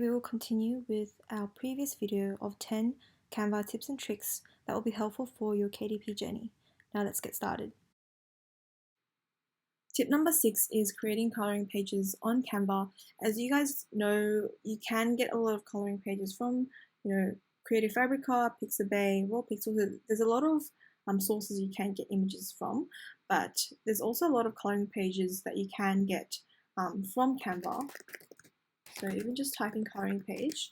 We will continue with our previous video of 10 Canva tips and tricks that will be helpful for your KDP journey. Now let's get started. Tip number 6 is creating coloring pages on Canva. As you guys know, you can get a lot of coloring pages from, Creative Fabrica, Pixabay, Raw Pixel. There's a lot of sources you can get images from, but there's also a lot of coloring pages that you can get from Canva. So even just type in coloring page,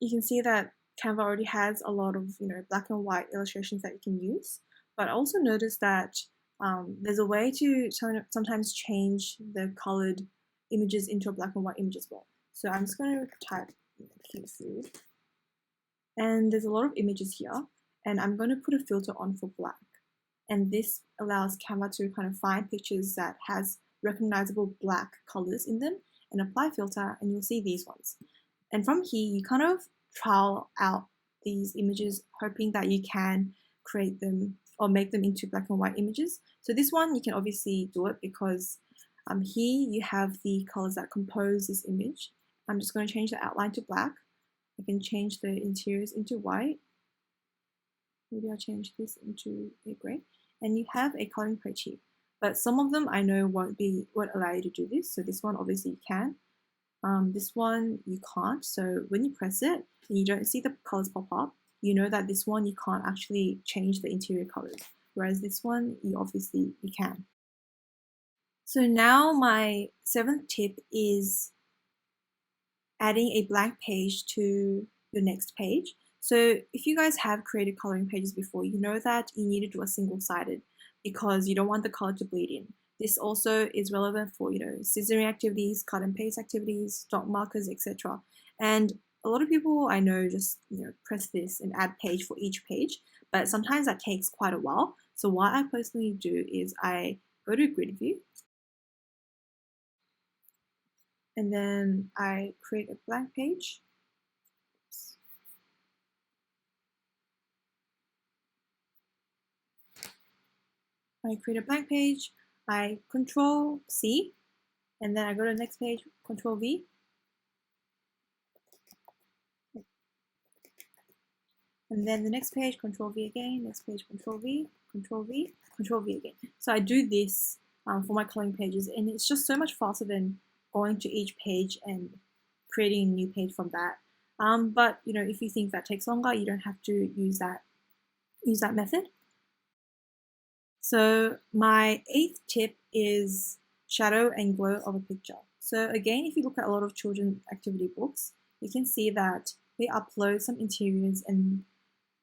you can see that Canva already has a lot of black and white illustrations that you can use. But also notice that there's a way to sometimes change the colored images into a black and white image as well. So I'm just going to type cute food, and there's a lot of images here, and I'm going to put a filter on for black, and this allows Canva to kind of find pictures that has recognizable black colors in them and apply filter, and you'll see these ones. And from here you kind of trial out these images, hoping that you can create them or make them into black and white images. So this one you can obviously do it because here you have the colors that compose this image. I'm just going to change the outline to black. I can change the interiors into white. Maybe I'll change this into a gray. And you have a coloring page here. But some of them I know won't allow you to do this. So this one obviously you can. This one you can't. So when you press it and you don't see the colors pop up, you know that this one you can't actually change the interior colors. Whereas this one you can. So now my 7th tip is adding a blank page to your next page. So if you guys have created coloring pages before, you know that you need to do a single-sided because you don't want the color to bleed in. This also is relevant for scissoring activities, cut and paste activities, dot markers, etc. And a lot of people I know just press this and add page for each page, but sometimes that takes quite a while. So what I personally do is I go to grid view, and then I create a blank page. I create a blank page, I Control C, and then I go to the next page, Control V. And then the next page, Control V again, next page, Control V, Control V, Control V again. So I do this for my coloring pages, and it's just so much faster than going to each page and creating a new page from that. But if you think that takes longer, you don't have to use that method. So my 8th tip is shadow and glow of a picture. So again, if you look at a lot of children's activity books, you can see that they upload some interiors and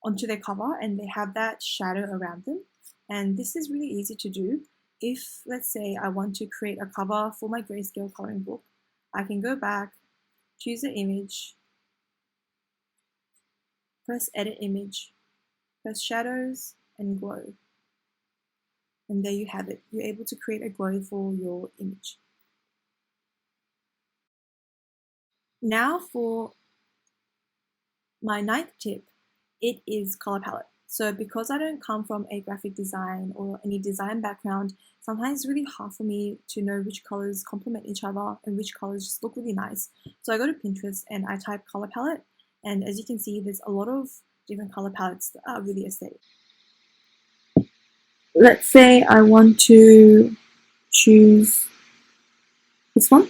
onto their cover, and they have that shadow around them. And this is really easy to do. If, let's say, I want to create a cover for my grayscale coloring book, I can go back, choose the image, press edit image, press shadows and glow. And there you have it. You're able to create a glow for your image. Now for my 9th tip, it is color palette. So because I don't come from a graphic design or any design background, sometimes it's really hard for me to know which colors complement each other and which colors just look really nice. So I go to Pinterest and I type color palette, and as you can see, there's a lot of different color palettes that are really aesthetic. Let's say I want to choose this one.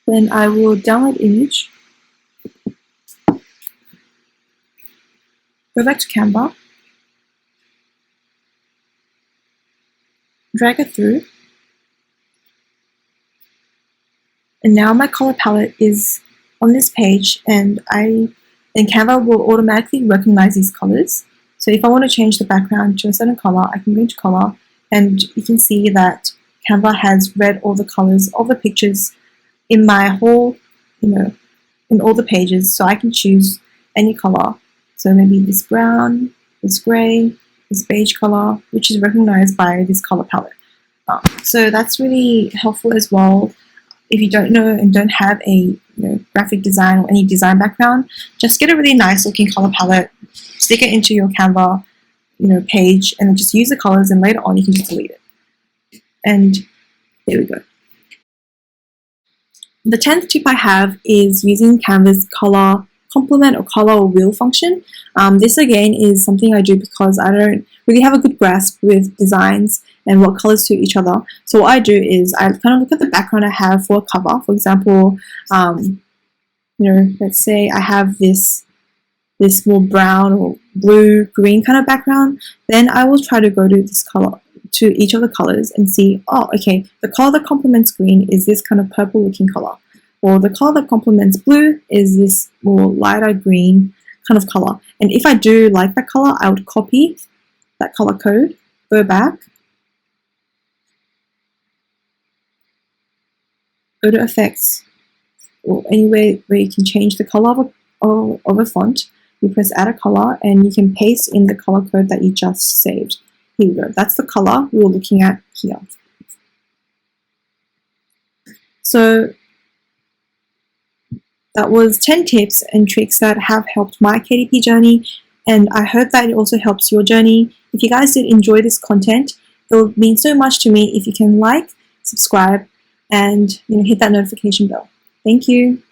Then I will download image, go back to Canva, drag it through, and now my color palette is on this page, and Canva will automatically recognize these colors. So if I want to change the background to a certain color, I can go to color, and you can see that Canva has read all the colors of the pictures in my whole, in all the pages. So I can choose any color. So maybe this brown, this gray, this beige color, which is recognized by this color palette. So that's really helpful as well. If you don't know and don't have a graphic design or any design background, just get a really nice looking color palette, stick it into your Canva, page and just use the colors, and later on you can just delete it. And there we go. The 10th tip I have is using Canva's color complement or color wheel function. This again is something I do because I don't really have a good grasp with designs and what colors suit each other. So what I do is I kind of look at the background I have for a cover. For example, let's say I have this more brown or blue, green kind of background. Then I will try to go to this color, to each of the colors, and see, oh, okay, the color that complements green is this kind of purple looking color, or the color that complements blue is this more lighter green kind of color. And if I do like that color, I would copy that color code, go back, go to effects, or anywhere where you can change the color of a font. You press add a color and you can paste in the color code that you just saved. Here we go. That's the color we were looking at here. So that was 10 tips and tricks that have helped my KDP journey, and I hope that it also helps your journey. If you guys did enjoy this content, it would mean so much to me if you can like, subscribe, and hit that notification bell. Thank you.